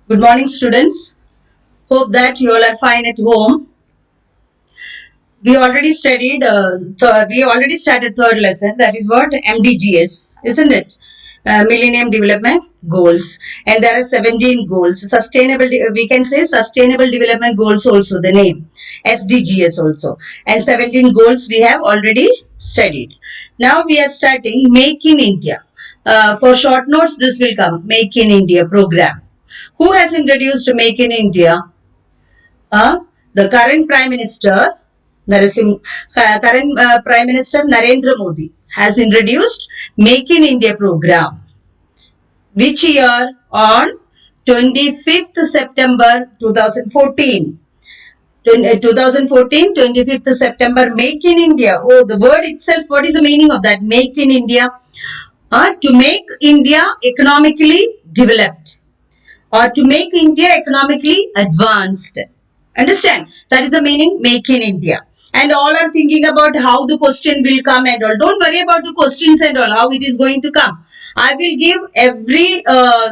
Good morning, students. Hope that you all are fine at home. We already studied. We already started third lesson. That is what MDGs, isn't it? Millennium Development Goals, and there are 17 goals. Sustainable. We can say Sustainable Development Goals also. The name SDGs also, and 17 goals we have already studied. Now we are starting Make in India. For short notes, this will come Make in India program. Who has introduced Make in India? The current Prime Minister, Prime Minister Narendra Modi has introduced Make in India program. Which year? On 25th September 2014. 2014, 25th September, Make in India. Oh, the word itself, what is the meaning of that? Make in India. To make India economically developed, or to make India economically advanced. Understand? That is the meaning Make in India. And all are thinking about how the question will come and all. Don't worry about the questions and all, how it is going to come. I will give every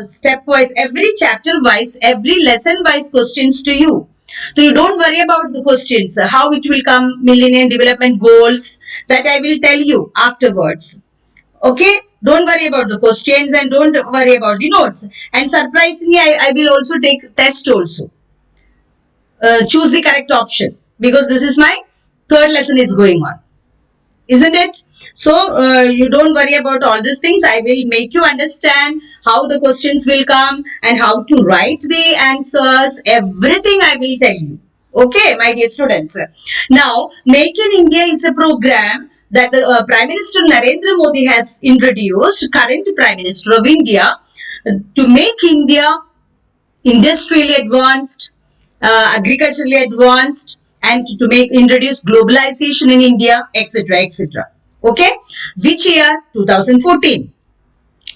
step wise, every chapter wise, every lesson wise questions to you. So you don't worry about the questions, how it will come, Millennium Development Goals, that I will tell you afterwards. Okay, don't worry about the questions and don't worry about the notes. And surprisingly, I will also take test also. Choose the correct option, because this is my third lesson is going on, isn't it? So you don't worry about all these things. I will make you understand how the questions will come and how to write the answers. Everything I will tell you. Okay, my dear students. Now, Make in India is a program that the Prime Minister Narendra Modi has introduced, current Prime Minister of India, to make India industrially advanced, agriculturally advanced, and to make introduce globalization in India, etc., etc. Okay, which year? 2014.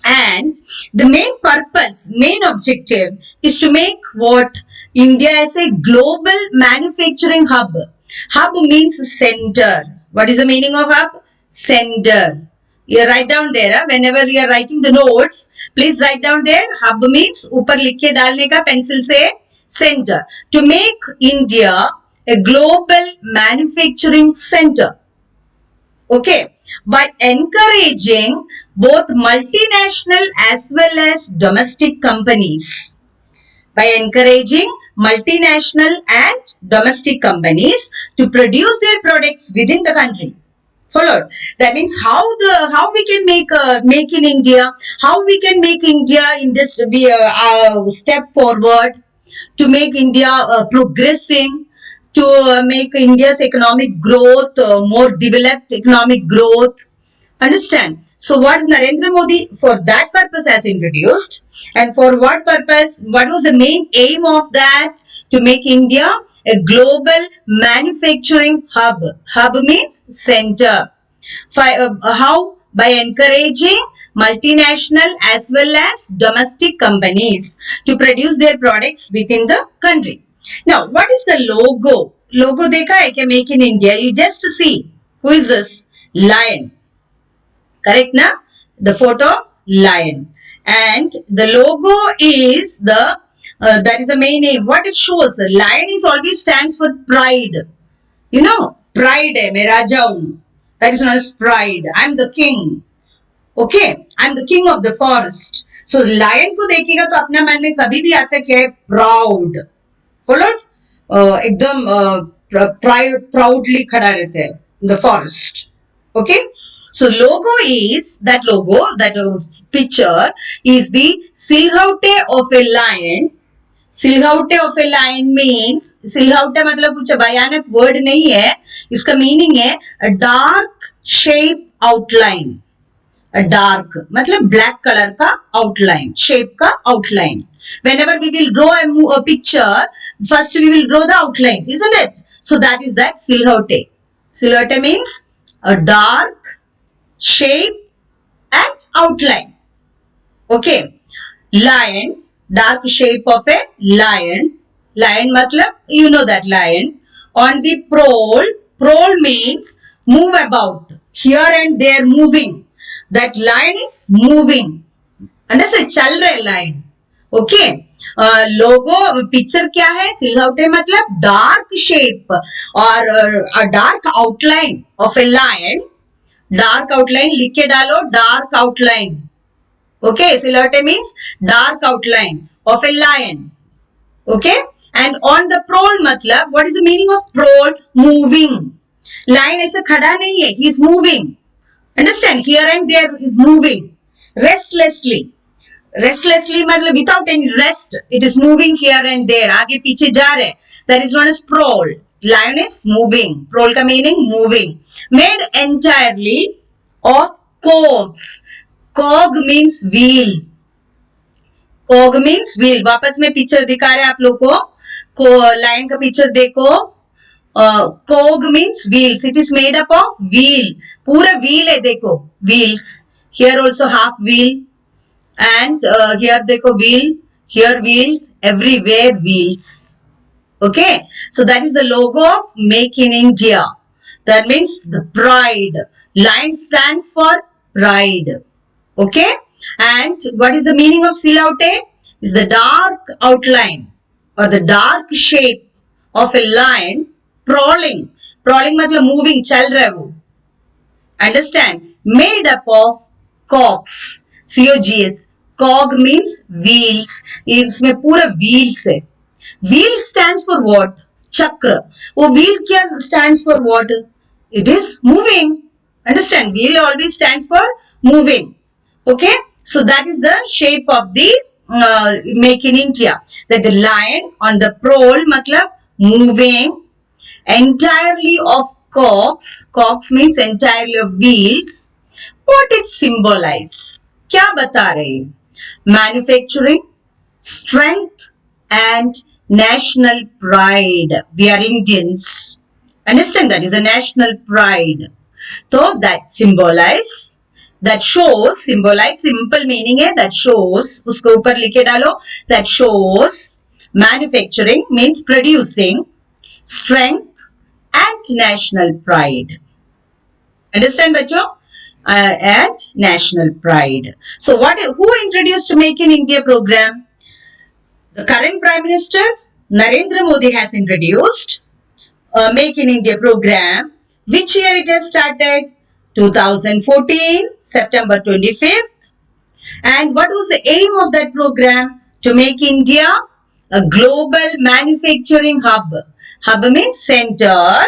And the main purpose, main objective is to make what? India as a global manufacturing hub. Hub means center. What is the meaning of hub? Center. You write down there. Whenever you are writing the notes, please write down there. Hub means ऊपर लिख के डालने का pencil से center. To make India a global manufacturing center. Okay, by encouraging both multinational as well as domestic companies. By encouraging multinational and domestic companies to produce their products within the country. Followed. That means how we can make in India, how we can make India be a step forward, to make India progressing, to make India's economic growth more developed economic growth. Understand? So what Narendra Modi for that purpose has introduced, and for what purpose, what was the main aim of that? To make India a global manufacturing hub. Hub means center. How? By encouraging multinational as well as domestic companies to produce their products within the country. Now, what is the logo? Logo dekha hai kya Make in India? You just see. Who is this? Lion. Correct na? The photo, lion. And the logo is the, that is the main aim. What it shows? The lion is always stands for pride. You know, pride hai, मैं राजा हूँ. That is known as pride. I am the king. Okay, I am the king of the forest. So lion को देखेगा तो अपना मन में कभी भी आता क्या है? Proud. Followed? एकदम proudly खड़ा रहते हैं in the forest. Okay. So logo is that logo, that picture is the silhouette of a lion. Silhouette of a lion means, silhouette मतलब कुछ भयानक word नहीं है, इसका meaning है a dark shape outline. A dark मतलब black color का outline, shape का outline. Whenever we will draw a picture, first we will draw the outline, isn't it? So that is that silhouette. Silhouette means a dark shape and outline. Okay. Lion, dark shape of a lion. Lion matlab, you know that lion. On the prowl, prowl means move about. Here and there moving. That lion is moving. Understand? Chal raha hai lion. Okay, logo picture क्या है, silhouette मतलब dark shape और dark outline of a lion, dark outline लिख के डालो, dark outline, okay, silhouette means dark outline of a lion, okay, and on the prole मतलब what is the meaning of prole, moving, line ऐसे खड़ा नहीं है, he is moving, understand, here and there is moving restlessly, restlessly मतलब without any rest it is moving here and there, आगे पीछे जा रहे, that is known as prole, lion is moving, prole का meaning moving, made entirely of cogs, cog means wheel, cog means wheel, वापस में picture दिखा रहे आप लोग को लाइन का पिक्चर देखो, cog means wheels, it is made up of wheel, पूरा व्हील है देखो, wheels, here also half wheel and here देखो wheel, here wheels, everywhere wheels, okay, so that is the logo of make in India, that means the pride, lion stands for pride, okay, and what is the meaning of silaute is the dark outline or the dark shape of a lion prowling, prowling मतलब moving, चल रहा है वो, understand, made up of cogs, cogs, cog means wheels, इसमें पूरा wheels है, wheel stands for what, चक्र, वो wheel क्या stands for what, it is moving, understand, wheel always stands for moving, okay, so that is the shape of the make in India, that the lion on the prole matlab moving, entirely of cogs, cogs means entirely of wheels, what it symbolize, kya bata rahe, manufacturing, strength and national pride, we are Indians, understand, that is a national pride, so that symbolize, that shows, symbolize simple meaning है, that shows, उसको ऊपर लिखे डालो, that shows, manufacturing means producing, strength and national pride, understand बच्चों, and national pride. So what, who introduced Make in India program? The current Prime Minister Narendra Modi has introduced Make in India program. Which year it has started? 2014, September 25th. And what was the aim of that program? To make India a global manufacturing hub. Hub means center.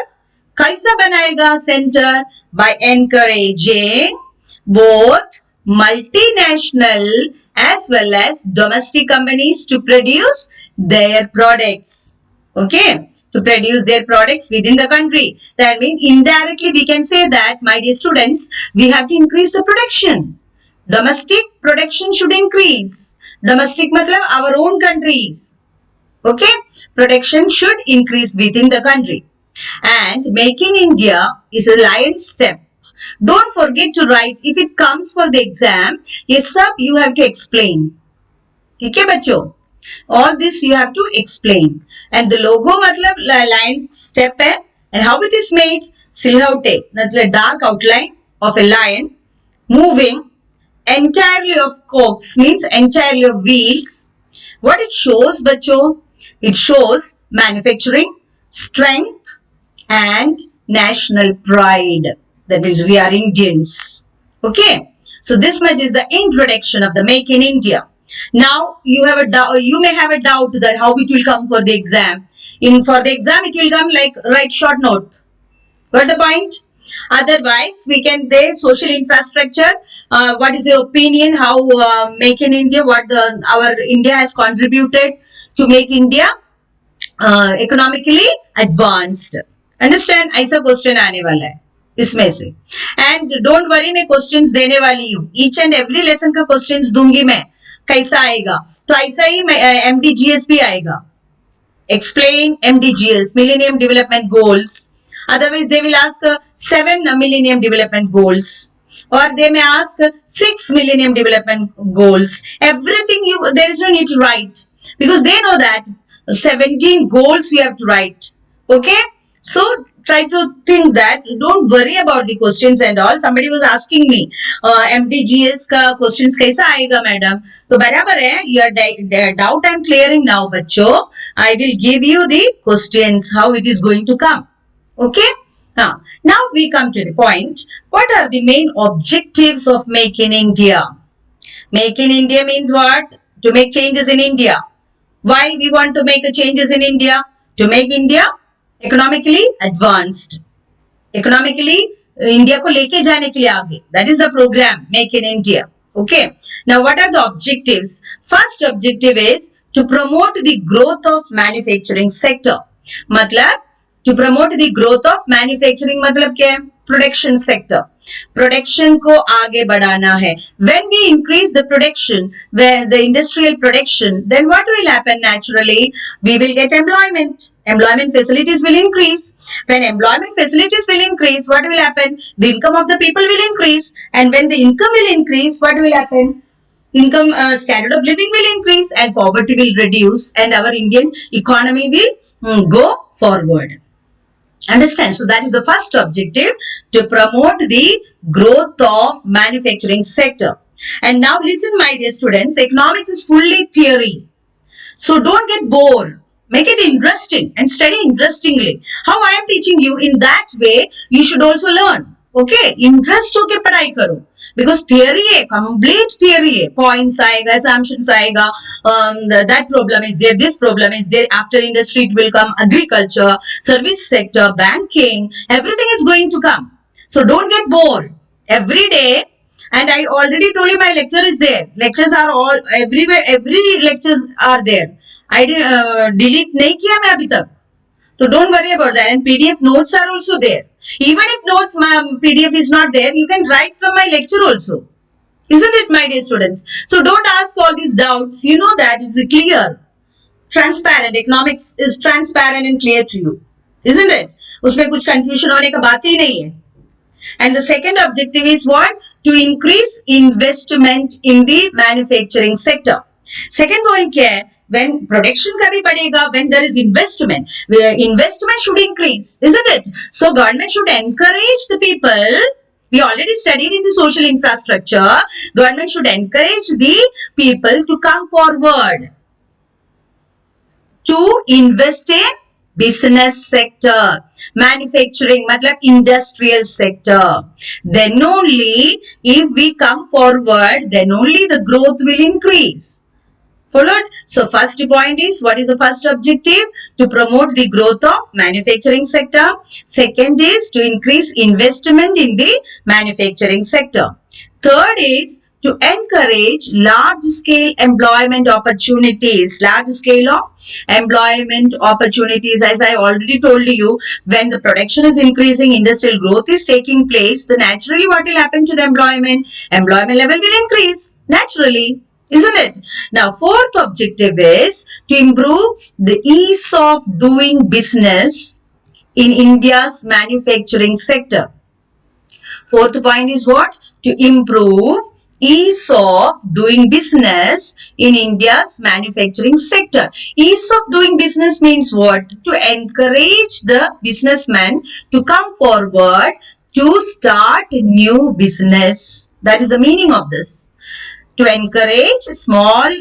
कैसा बनाएगा center? By encouraging both multinational as well as domestic companies to produce their products. Okay, to produce their products within the country. That means indirectly we can say that, my dear students, we have to increase the production. Domestic production should increase. Domestic matlab our own countries. Okay, production should increase within the country. And Make in India is a lion's step. Don't forget to write, if it comes for the exam, yes sir, you have to explain. Okay, bachcho? All this you have to explain. And the logo matlab lion step hai, and how it is made, silhouette, matlab dark outline of a lion moving, entirely of cogs means entirely of wheels. What it shows bachcho? It shows manufacturing, strength and national pride. That means we are Indians. Okay, so this much is the introduction of the Make in India. Now you have a doubt, you may have a doubt that how it will come for the exam. For the exam it will come like write short note. Got the point? Otherwise we can say social infrastructure. What is your opinion? How Make in India? What our India has contributed to make India economically advanced. Understand? ऐसा question आने वाला है इसमें से. And don't worry, मैं questions देने वाली हूँ. ईच एंड एवरी लेसन का क्वेश्चंस दूंगी मैं. कैसा आएगा? तो ऐसा ही MDGS भी आएगा. Explain MDGS, Millennium Development Goals. Otherwise, they will ask 7 Millennium Development Goals, or they may ask 6 Millennium Development Goals. Everything there is no need to write, because they know that 17 goals you have to write. Okay, So try to think that, don't worry about the questions and all. Somebody was asking me MDGS का questions कैसा आएगा madam, तो बराबर है, your doubt I'm clearing now बच्चों. I will give you the questions how it is going to come. Okay. Now we come to the point. What are the main objectives of Make in India? Make in India means what? To make changes in India. Why we want to make changes in India? To make India economically advanced. Economically, India को लेके जाने के लिए आगे. That is the program, Make in India. Okay. Now, what are the objectives? First objective is to promote the growth of manufacturing sector. मतलब to promote the growth of manufacturing मतलब क्या है? Production sector. Production को आगे बढ़ाना है. When we increase the production, where the industrial production, then what will happen naturally? We will get employment. Employment facilities will increase. When employment facilities will increase, what will happen? The income of the people will increase. And when the income will increase, what will happen? Income standard of living will increase and poverty will reduce and our Indian economy will go forward. Understand? So that is the first objective, to promote the growth of manufacturing sector. And now listen, my dear students, economics is fully theory. So don't get bored. Make it interesting and study interestingly. How I am teaching you, in that way you should also learn. Okay? Interest होके पढ़ाई करो. Because theory है, complete theory है. Points आएगा, assumptions आएगा. That problem is there, this problem is there. After industry it will come agriculture, service sector, banking. Everything is going to come. So don't get bored. Every day, and I already told you my lecture is there. Lectures are all everywhere. Every lectures are there. I delete नहीं किया मैं अभी तक. So don't worry about that. And PDF notes are also there. Even if notes, PDF is not there, you can write from my lecture also. Isn't it, my dear students? So don't ask all these doubts. You know that it's clear, transparent. Economics is transparent and clear to you, isn't it? उसमें कुछ confusion होने का बात ही नहीं है. And the second objective is what? To increase investment in the manufacturing sector. Second point क्या है? When production का भी बढ़ेगा, when there is investment should increase, isn't it? So government should encourage the people. We already studied in the social infrastructure. Government should encourage the people to come forward to invest in business sector, manufacturing, मतलब industrial sector. Then only, if we come forward, then only the growth will increase. Followed? So first point is, what is the first objective? To promote the growth of manufacturing sector. Second is to increase investment in the manufacturing sector. Third is to encourage large scale employment opportunities. Large scale of employment opportunities. As I already told you, when the production is increasing, industrial growth is taking place, then naturally what will happen to the employment? Employment level will increase naturally. Isn't it? Now, fourth objective is to improve the ease of doing business in India's manufacturing sector. Fourth point is what? To improve ease of doing business in India's manufacturing sector. Ease of doing business means what? To encourage the businessman to come forward to start new business. That is the meaning of this. To encourage small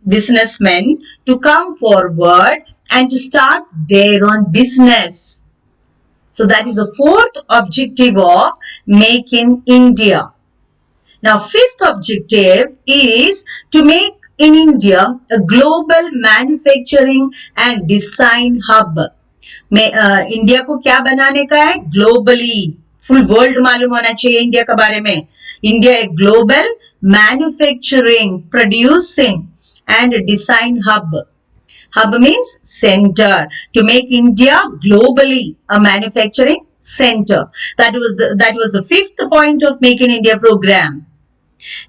businessmen to come forward and to start their own business. So that is the fourth objective of Make in India. Now, fifth objective is to make in India a global manufacturing and design hub. India को क्या बनाने का है? Globally, full world मालूम होना चाहिए India के बारे में. इंडिया एक global manufacturing, producing and design hub. Hub means center. To make India globally a manufacturing center. That was the fifth point of Make in India program.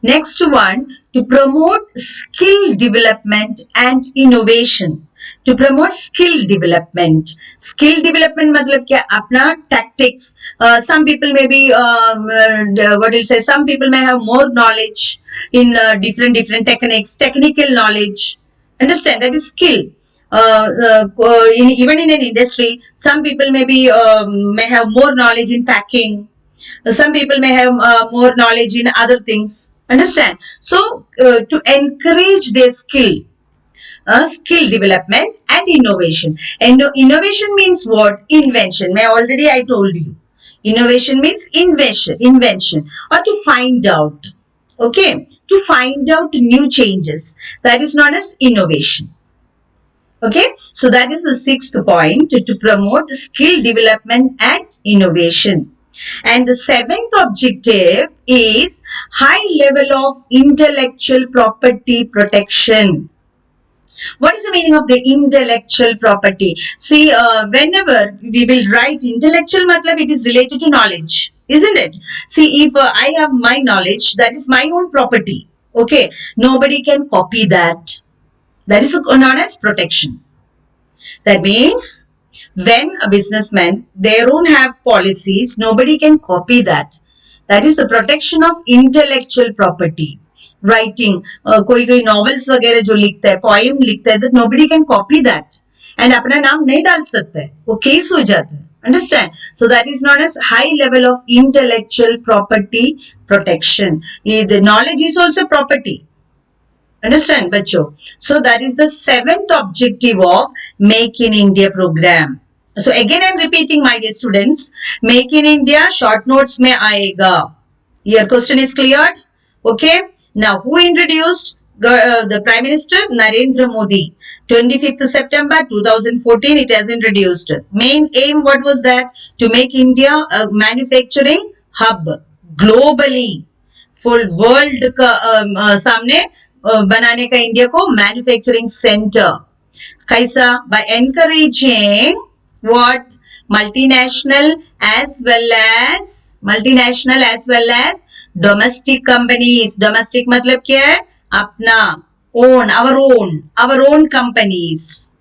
Next one, to promote skill development and innovation. To promote skill development. Skill development मतलब क्या? अपना tactics. Some people may be, some people may have more knowledge in different techniques, technical knowledge. Understand? That is skill. even in an industry, some people may have more knowledge in packing. Some people may have more knowledge in other things. Understand? So to encourage their skill development and innovation. And innovation means what? Invention. I told you. Innovation means invention, or to find out. Okay, to find out new changes. That is known as innovation. Okay, so that is the sixth point, to promote skill development and innovation. And the seventh objective is high level of intellectual property protection. What is the meaning of the intellectual property? See, whenever we will write intellectual matlab, it is related to knowledge, isn't it? See, if I have my knowledge, that is my own property. Okay, nobody can copy that. That is known as protection. That means when a businessman, they don't have policies, nobody can copy that. That is the protection of intellectual property. Writing, कोई novels वगैरह जो लिखता है, poem लिखता है, that nobody can copy that. And अपना नाम नहीं डाल सकता है, वो case हो जाता है. Understand? So that is known as high level of intellectual property protection. The knowledge is also property. Understand, बच्चों? So that is the seventh objective of Make in India program. So again I am repeating, my dear students, Make in India short notes में आएगा. Your question is cleared? Okay. Now who introduced? The Prime Minister Narendra Modi. 25th September 2014 it has introduced. Main aim, what was that? To make India a manufacturing hub globally. Full world का सामने बनाने का India को manufacturing centre. कैसा? By encouraging what? Multinational as well as domestic companies. Domestic मतलब क्या है? अपना, own, our own companies.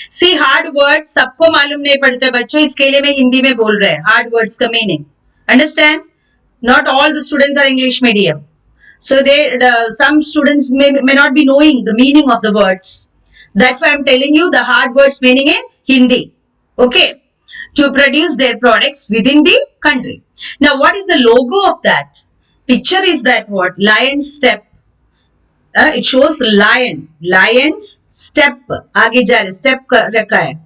See, hard words सबको मालूम नहीं पड़ता बच्चों, इसके लिए मैं हिंदी में बोल रहे हैं hard words का meaning. Understand? Not all the students are English medium. So some students may not be knowing the meaning of the words. That's why I'm telling you the hard words meaning in Hindi. Okay. To produce their products within the country. Now, what is the logo of that? Picture is that what? Lion's step. It shows lion. Lion's step. आगे जा रहे, step रखा है.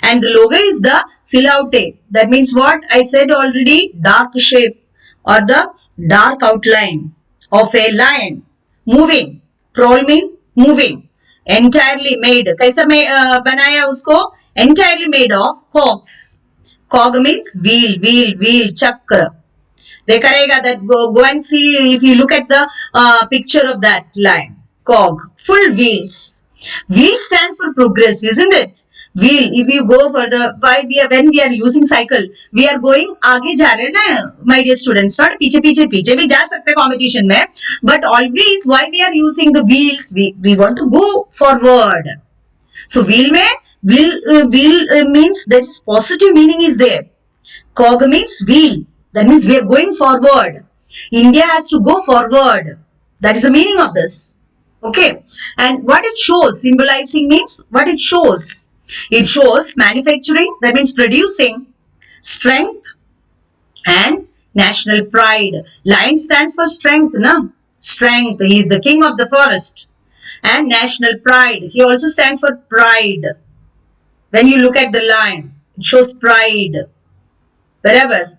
And the logo is the silhouette. That means what? I said already, dark shape or the dark outline of a lion moving. Prowl mean moving. Entirely made. कैसा बनाया उसको? Entirely made of cogs. Cog means wheel, chakra. देखा रहेगा that go and see, if you look at the picture of that lion. Cog, full wheels. Wheel stands for progress, isn't it? Wheel, if you go for when we are using cycle, we are going आगे जा रहे हैं ना, my dear students, not पीछे भी जा सकते हैं competition में, but always why we are using the wheels, we want to go forward. So wheel means that is positive meaning is there. Cog means wheel, that means we are going forward. India has to go forward. That is the meaning of this. Okay, and what it shows, symbolizing means what it shows. It shows manufacturing, that means producing, strength and national pride. Lion stands for strength, na? Strength, he is the king of the forest. And national pride, he also stands for pride. When you look at the lion, it shows pride. Wherever.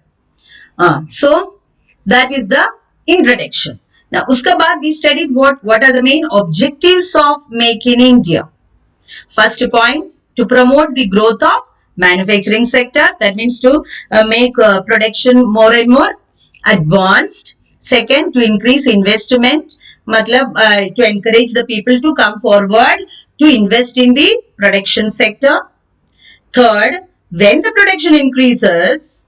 So, that is the introduction. Now, uska baad we studied what are the main objectives of Make in India. First point, to promote the growth of manufacturing sector. That means to make production more and more advanced. Second, to increase investment. Matlab, to encourage the people to come forward to invest in the production sector. Third, when the production increases,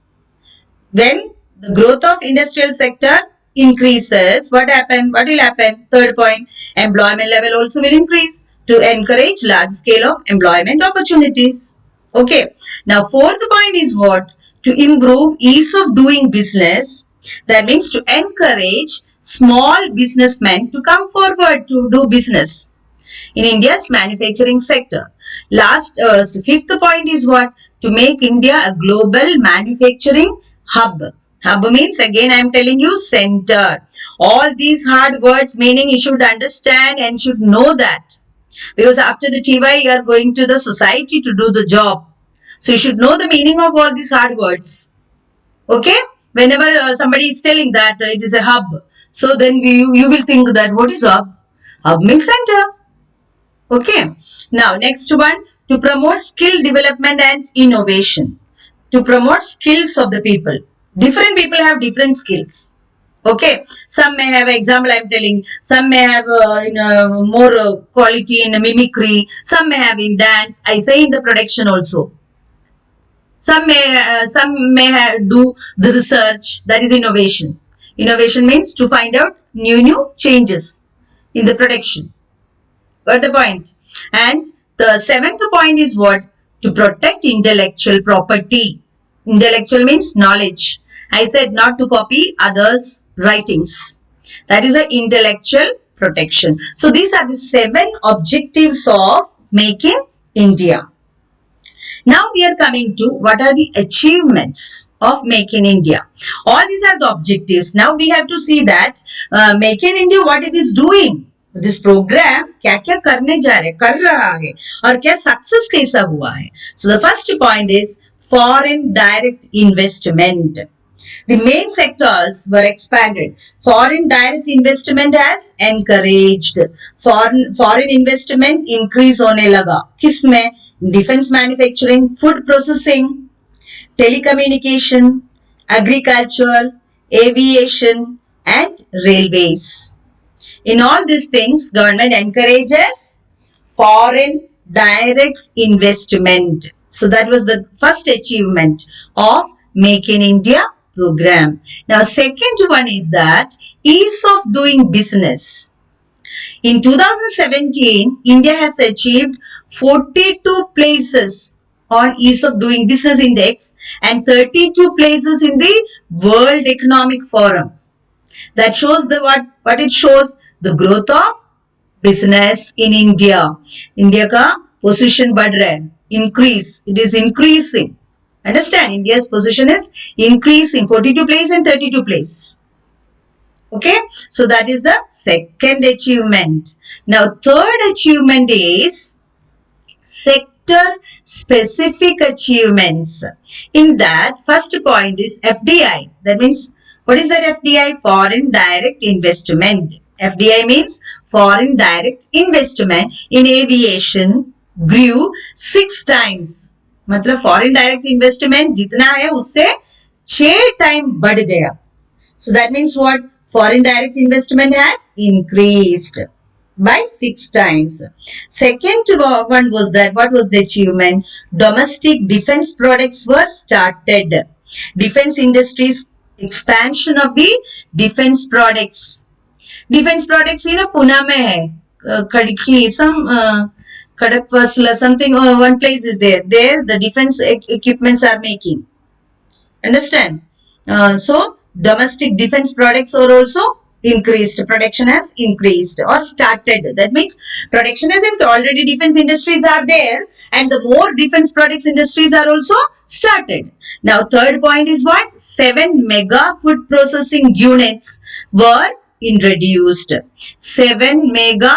when the growth of industrial sector increases, what will happen? Third point, employment level also will increase to encourage large scale of employment opportunities. Okay. Now, fourth point is what? To improve ease of doing business. That means to encourage small businessmen to come forward to do business. in India's manufacturing sector. Fifth point is what? To make India a global manufacturing hub. Hub means, again I am telling you, center. All these hard words meaning you should understand and should know that. Because after the TY you are going to the society to do the job. So you should know the meaning of all these hard words. Okay? Whenever somebody is telling that it is a hub, so then you will think that what is hub? Hub means center. Okay. Now next one, to promote skill development and innovation. To promote skills of the people. Different people have different skills. Okay, some may have, example I am telling, some may have more quality in mimicry, some may have in dance, I say in the production also. Some may do the research, that is innovation. Innovation means to find out new changes in the production. Got the point? And the seventh point is what? To protect intellectual property. Intellectual means knowledge. I said not to copy others' writings. That is an intellectual protection. So these are the 7 objectives of Make in India. Now we are coming to what are the achievements of Make in India. All these are the objectives. Now we have to see that Make in India, what it is doing. This program क्या क्या करने जा रहे, कर रहा है और क्या सक्सेस कैसा हुआ है. So the first point is foreign direct investment. The main sectors were expanded. Foreign direct investment has encouraged. Foreign investment increase होने लगा. किसमें? Defense manufacturing, food processing, telecommunication, agriculture, aviation, and railways. In all these things, government encourages foreign direct investment. So that was the first achievement of Make in India program. Now, second one is that ease of doing business. In 2017, India has achieved 42 places on ease of doing business index and 32 places in the World Economic Forum. That shows the what it shows, the growth of business in India. India का position बढ़ रहा है, increase, it is increasing. Understand, India's position is increasing, 42 place and 32 place. Okay, so that is the second achievement. Now third achievement is sector specific achievements. In that, first point is FDI. That means, what is that FDI? Foreign direct investment. FDI means foreign direct investment in aviation grew 6 times. मतलब foreign direct investment जितना है उससे 6 time बढ़ गया. So that means what? Foreign direct investment has increased by 6 times. Second one was that, what was the achievement? Domestic defense products were started. Defense industries, expansion of the defense products. Defense products, Pune mein hai. Khadki, some Kadakpasla, something, one place is there. There the defense equipments are making. Understand? So domestic defense products are also increased. Production has increased or started. That means production has increased. Already defense industries are there and the more defense products industries are also started. Now third point is what? 7 mega food processing units were introduced. 7 mega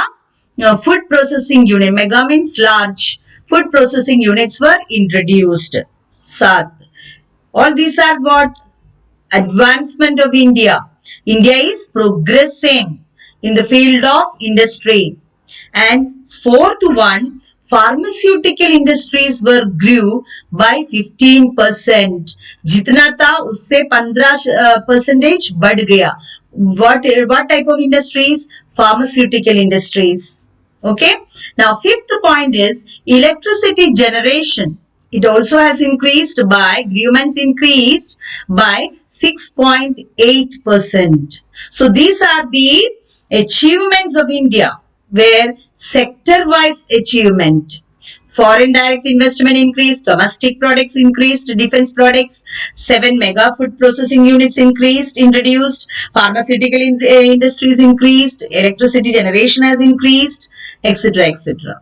food processing unit. Mega means large. Food processing units were introduced. 7. All these are what? Advancement of India. India is progressing in the field of industry. And fourth one, pharmaceutical industries were grew by 15%. जितना था उससे 15% बढ़ गया. What type of industries? Pharmaceutical industries. Okay. Now fifth point is electricity generation. It also has increased by, governments increased by 6.8%. So these are the achievements of India, where sector-wise achievement. Foreign direct investment increased, domestic products increased, defense products, 7 mega food processing units increased, introduced, pharmaceutical industries increased, electricity generation has increased, etc., etc.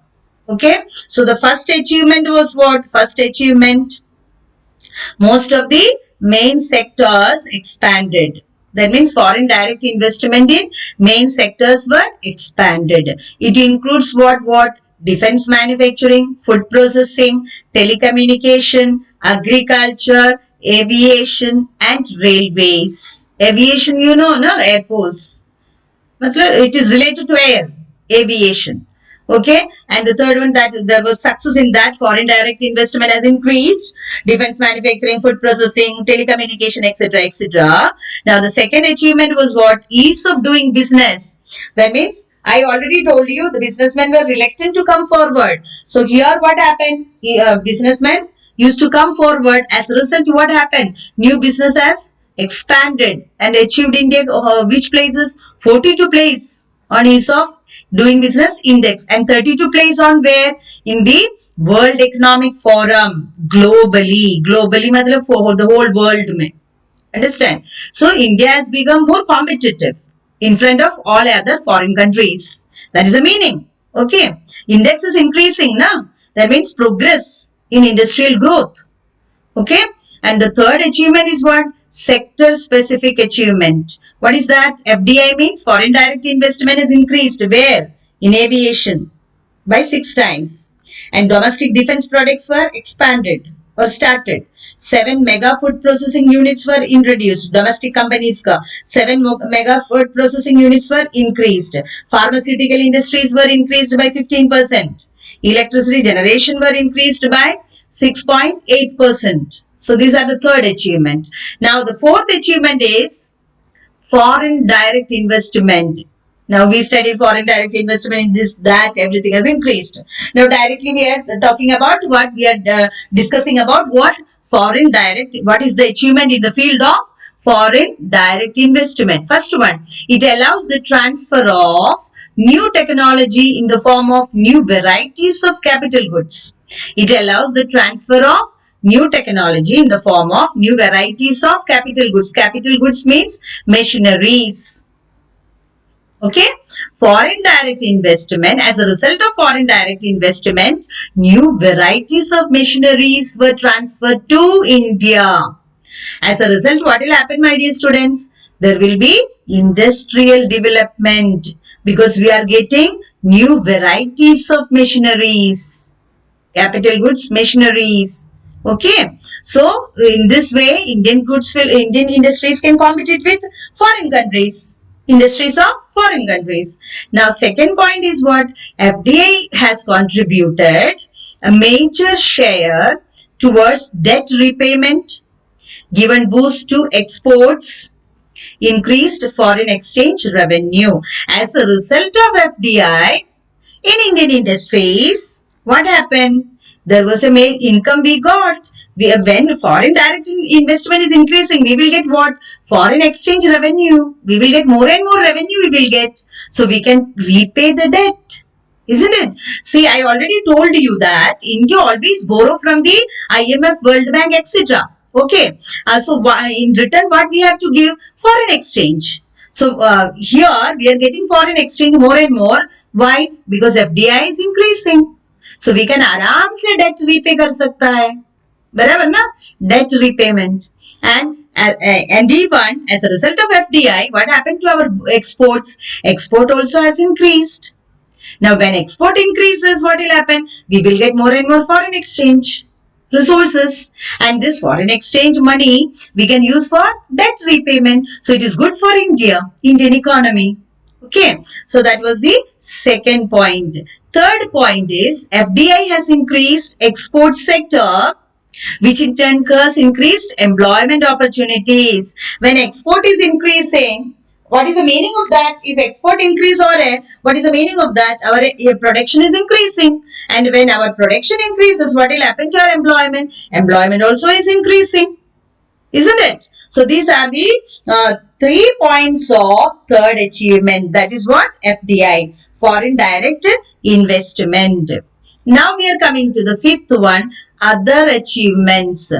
Okay, so the first achievement was what? First achievement, most of the main sectors expanded. That means foreign direct investment in main sectors were expanded. It includes what? Defense manufacturing, food processing, telecommunication, agriculture, aviation and railways. Aviation, you know, no? Air Force. It is related to air, aviation. Okay, and the third one, that there was success in that, foreign direct investment has increased, defense manufacturing, food processing, telecommunication, etc., etc. Now the second achievement was what? Ease of doing business. That means I already told you the businessmen were reluctant to come forward. So here what happened? Businessmen used to come forward. As a result, what happened? New business has expanded and achieved India which places? 42 place on ease of doing business index and 32 place on where? In the World Economic Forum globally. Globally matlab for the whole world mein. Understand? So India has become more competitive in front of all other foreign countries. That is the meaning. Okay. Index is increasing now. That means progress in industrial growth. Okay. And the third achievement is what? Sector specific achievement. What is that? FDI means foreign direct investment is increased. Where? In aviation by 6 times. And domestic defense products were expanded or started. 7 mega food processing units were introduced. Domestic companies ka 7 mega food processing units were increased. Pharmaceutical industries were increased by 15%. Electricity generation were increased by 6.8%. So these are the third achievement. Now the fourth achievement is foreign direct investment. Now we studied foreign direct investment in this, that, everything has increased. Now directly we are talking about what? We are discussing about what? Foreign direct, what is the achievement in the field of foreign direct investment? First one, it allows the transfer of new technology in the form of new varieties of capital goods. It allows the transfer of new technology in the form of new varieties of capital goods. Capital goods means machineries. Okay, foreign direct investment. As a result of foreign direct investment, new varieties of machineries were transferred to India. As a result, what will happen, my dear students? There will be industrial development because we are getting new varieties of machineries, capital goods, machineries. Okay, so in this way, Indian industries can compete with foreign countries. Industries of foreign countries. Now, second point is what? FDI has contributed a major share towards debt repayment, given boost to exports, increased foreign exchange revenue. As a result of FDI in Indian industries, what happened? There was a main income we got. When foreign direct investment is increasing, we will get what? Foreign exchange revenue. We will get more and more revenue we will get. So we can repay the debt. Isn't it? See, I already told you that India always borrow from the IMF, World Bank, etc. Okay. So in return, what we have to give? Foreign exchange. So here we are getting foreign exchange more and more. Why? Because FDI is increasing. So we can आराम से debt repay कर सकता है, बराबर ना? Debt repayment and even as a result of FDI, what happened to our exports? Export also has increased. Now when export increases, what will happen? We will get more and more foreign exchange resources, and this foreign exchange money we can use for debt repayment. So it is good for Indian economy. Okay, so that was the second point. Third point is FDI has increased export sector, which in turn has increased employment opportunities. When export is increasing, what is the meaning of that? If export increase what is the meaning of that? Our production is increasing, and when our production increases, what will happen to our employment? Employment also is increasing, isn't it? So these are the 3 points of third achievement. That is what? FDI, foreign direct investment. Now we are coming to the fifth one, other achievements.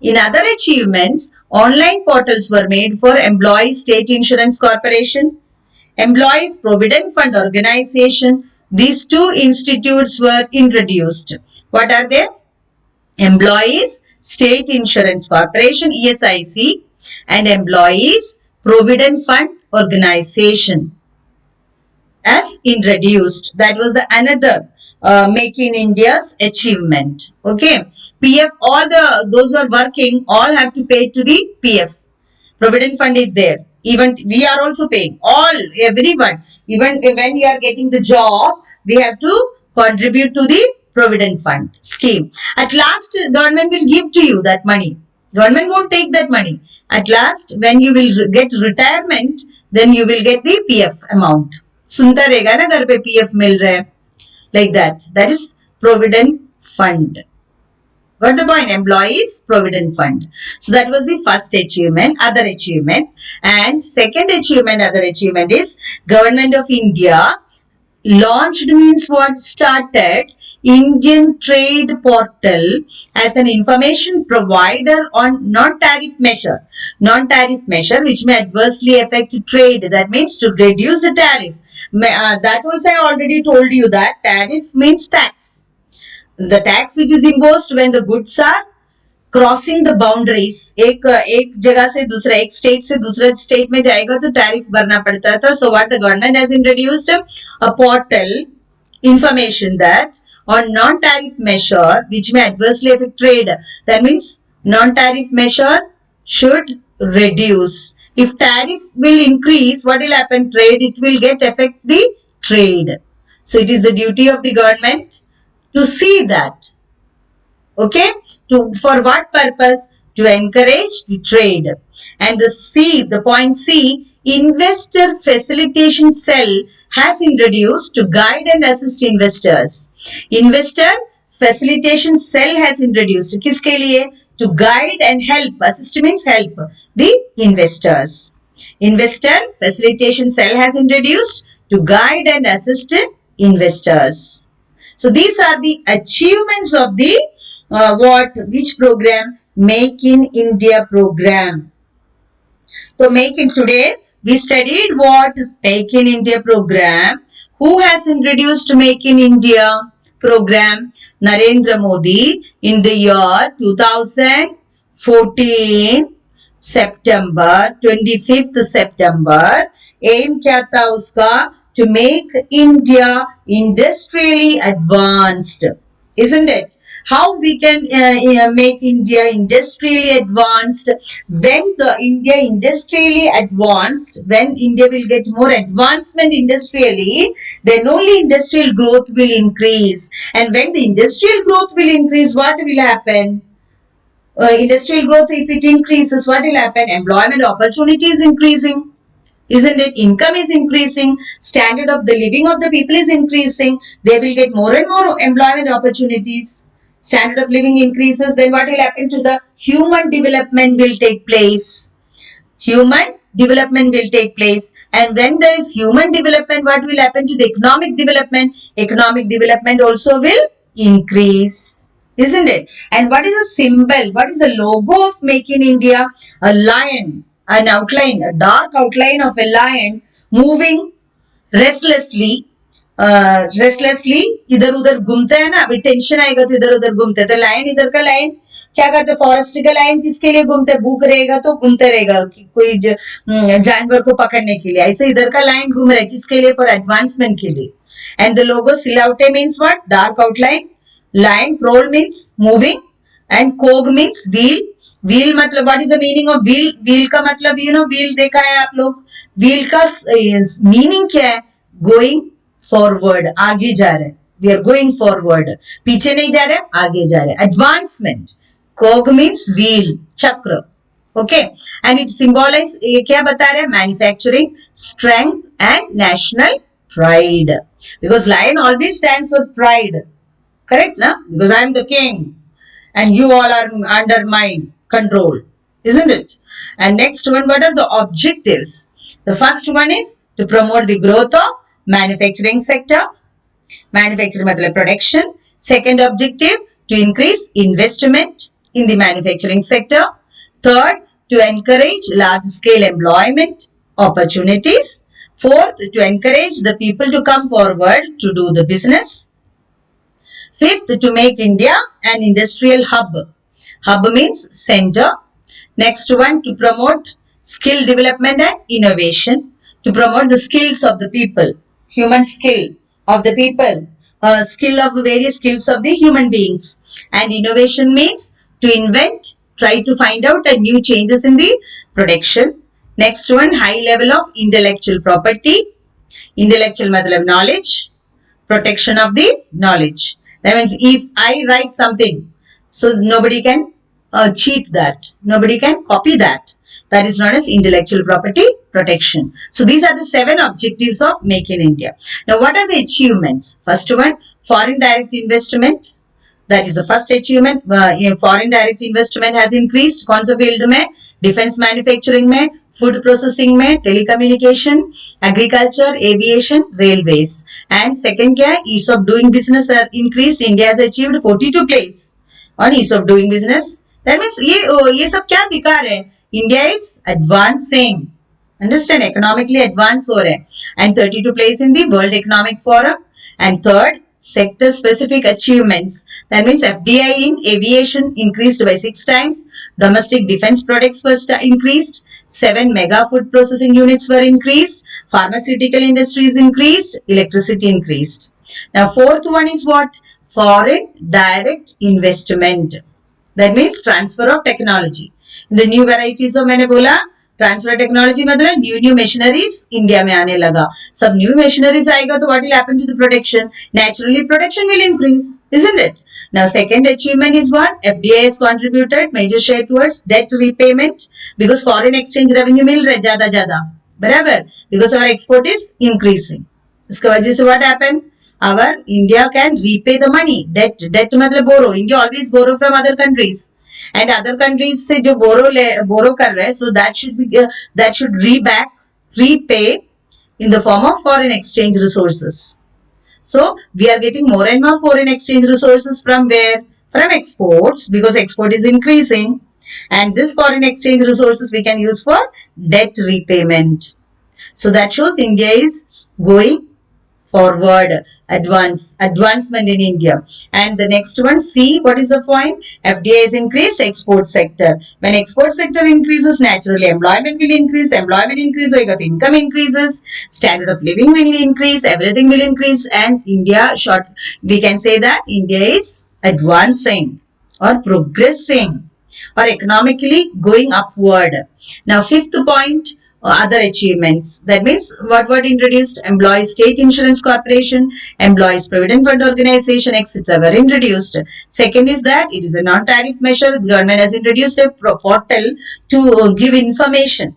In other achievements, online portals were made for Employees State Insurance Corporation, Employees Provident Fund Organization, these two institutes were introduced. What are they? Employees State Insurance Corporation, ESIC, and Employees Provident Fund Organization as introduced. That was the another Make in India's achievement. Okay, PF, all those who are working all have to pay to the PF. Provident fund is there. Even we are also paying. Everyone. Even when we are getting the job, we have to contribute to the provident fund scheme. At last, government will give to you that money. Government won't take that money. At last, when you will get retirement, then you will get the PF amount. सुनता रहेगा ना घर पे PF मिल रहा है. Like that. That is provident fund. Got the point? Employees Provident Fund. So that was the first achievement, other achievement. And second achievement, other achievement is Government of India launched means what? Started Indian Trade Portal as an information provider on non-tariff measure. Non-tariff measure which may adversely affect trade. That means to reduce the tariff. That also I already told you that tariff means tax. The tax which is imposed when the goods are crossing the boundaries. एक जगह से दूसरा, एक state से दूसरे state में जाएगा तो टैरिफ भरना पड़ता था. So what the government has introduced a portal information that on non-tariff measure which may adversely affect trade. That means non-tariff measure should reduce. If tariff will increase, what will happen? Trade, it will get affect the trade. So it is the duty of the government to see that. Okay, for what purpose? To encourage the trade. And the point C, investor facilitation cell has introduced to guide and assist investors. Investor facilitation cell has introduced. किसके लिए? To guide and help. Assist means help the investors. Investor facilitation cell has introduced to guide and assist investors. So these are the achievements of the which program? Make in India program. So Make in today we studied what? Make in India program. Who has introduced Make in India program? Narendra Modi in the year 2014 September 25th September. Aim क्या था उसका? To make India industrially advanced. Isn't it? How we can make India industrially advanced? When the India industrially advanced, when India will get more advancement industrially, then only industrial growth will increase. And when the industrial growth will increase, what will happen? Industrial growth, if it increases, what will happen? Employment opportunity is increasing. Isn't it? Income is increasing. Standard of the living of the people is increasing. They will get more and more employment opportunities. Standard of living increases, then what will happen to the human development will take place. Human development will take place. And when there is human development, what will happen to the economic development? Economic development also will increase. Isn't it? And what is the symbol? What is the logo of Make in India? A lion, an outline, a dark outline of a lion moving restlessly. Restlessly इधर उधर घूमते हैं ना. अभी tension आएगा तो इधर उधर घूमते. तो लायन, इधर का लायन क्या करते? फॉरेस्ट का लायन किसके लिए घूमते? भूख रहेगा तो घूमते रहेगा कोई जानवर को पकड़ने के लिए. ऐसे इधर का लायन घूम रहा है किसके लिए? फॉर एडवांसमेंट के लिए. And the logo silhouette means what? Dark outline. Lion prowl means moving and cog means wheel. Wheel मतलब what is the meaning of wheel? Wheel का मतलब व्हील देखा है आप लोग. व्हील का मीनिंग क्या है? गोइंग फॉरवर्ड, आगे जा रहे. वी आर गोइंग फॉरवर्ड, पीछे नहीं जा रहे, आगे जा रहे. एडवांसमेंट. कोग मीन्स व्हील, चक्र. ओके. एंड इट सिंबलाइज, ये क्या बता रहे हैं? Manufacturing strength and national pride. Because lion always stands for pride. Correct ना? Because I am the king and you all are under my control, isn't it? And next one, what are the objectives? The first one is to promote the growth of manufacturing sector. Manufacturing matlab production. Second objective, to increase investment in the manufacturing sector. Third, to encourage large scale employment opportunities. Fourth, to encourage the people to come forward to do the business. Fifth, to make India an industrial hub. Hub means center. Next one, to promote skill development and innovation. To promote the skills of the people, human skill of the people, skill of various skills of the human beings. And innovation means to invent, try to find out new changes in the production. Next one, high level of intellectual property. Intellectual matlab knowledge, protection of the knowledge. That means if I write something, so nobody can cheat that. Nobody can copy that. That is known as intellectual property protection. So these are the 7 objectives of Make in India. Now what are the achievements? First one, foreign direct investment. That is the first achievement. Foreign direct investment has increased. कौन सा field में? Defense manufacturing में, food processing में, telecommunication, agriculture, aviation, railways. And second क्या है? Ease of doing business increased. India has achieved 42 place on ease of doing business. That means ये सब क्या दिखा रहे हैं? India is advancing. Understand? Economically advanced हो रहे हैं. And 32 place in the World Economic Forum. And third, sector specific achievements. That means FDI in aviation increased by 6 times. Domestic defense products were increased. 7 mega food processing units were increased. Pharmaceutical industries increased. Electricity increased. Now fourth one is what? Foreign direct investment. That means transfer of technology. In the new varieties of मैंने बोला transfer technology मतलब new machineries India में आने लगा. सब new machineries आएगा तो what will happen to the production? Naturally production will increase, isn't it? Now second achievement is what? FDI has contributed major share towards debt repayment because foreign exchange revenue मिल रहा है ज्यादा बराबर, because our export is increasing. इसके वजह से what happen? Our India can repay the money. Debt मतलब borrow. India always borrow from other countries. And other countries से जो borrow कर रहे हैं, so that should repay in the form of foreign exchange resources. So we are getting more and more foreign exchange resources from where? From exports, because export is increasing, and this foreign exchange resources we can use for debt repayment. So that shows India is going forward, advancement in India. And the next one, C, what is the point? FDI is increased, export sector. When export sector increases, naturally employment will increase. Employment increase होगा तो income increases, standard of living will increase, everything will increase, and India, we can say that India is advancing or progressing or economically going upward. Now fifth point, other achievements. That means what were introduced? Employees State Insurance Corporation, Employees Provident Fund Organization, etc. were introduced. Second is that it is a non-tariff measure. The government has introduced a portal to give information.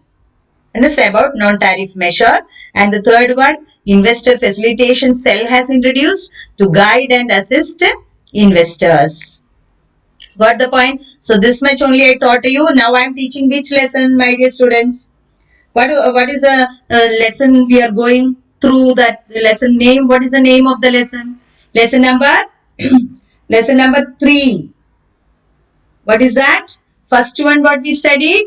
Understand about non-tariff measure. And the third one, investor facilitation cell has introduced to guide and assist investors. Got the point? So this much only I taught you. Now I am teaching which lesson, my dear students? What is the lesson we are going through? That lesson name? What is the name of the lesson? Lesson number 3. What is that? First one what we studied?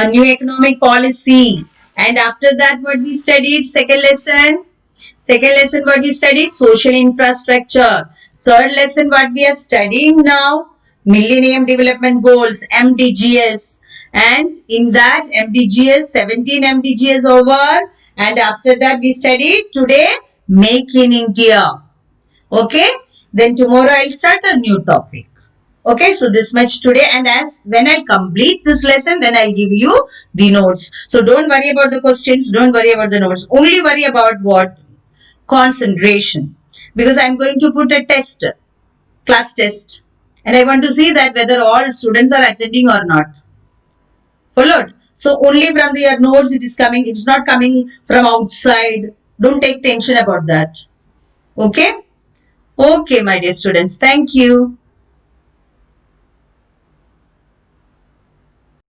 New economic policy. And after that what we studied? Second lesson what we studied? Social infrastructure. Third lesson what we are studying now? Millennium Development Goals, MDGs. And in that MDGs, 17 MDGs over, and after that we studied today Make in India. Okay, then tomorrow I'll start a new topic. Okay, so this much today, and when I complete this lesson, then I'll give you the notes. So don't worry about the questions, don't worry about the notes, only worry about what? Concentration, because I'm going to put a test, class test, and I want to see that whether all students are attending or not. Followed? So only from your notes it is coming. It is not coming from outside. Don't take tension about that. Okay? Okay, my dear students. Thank you.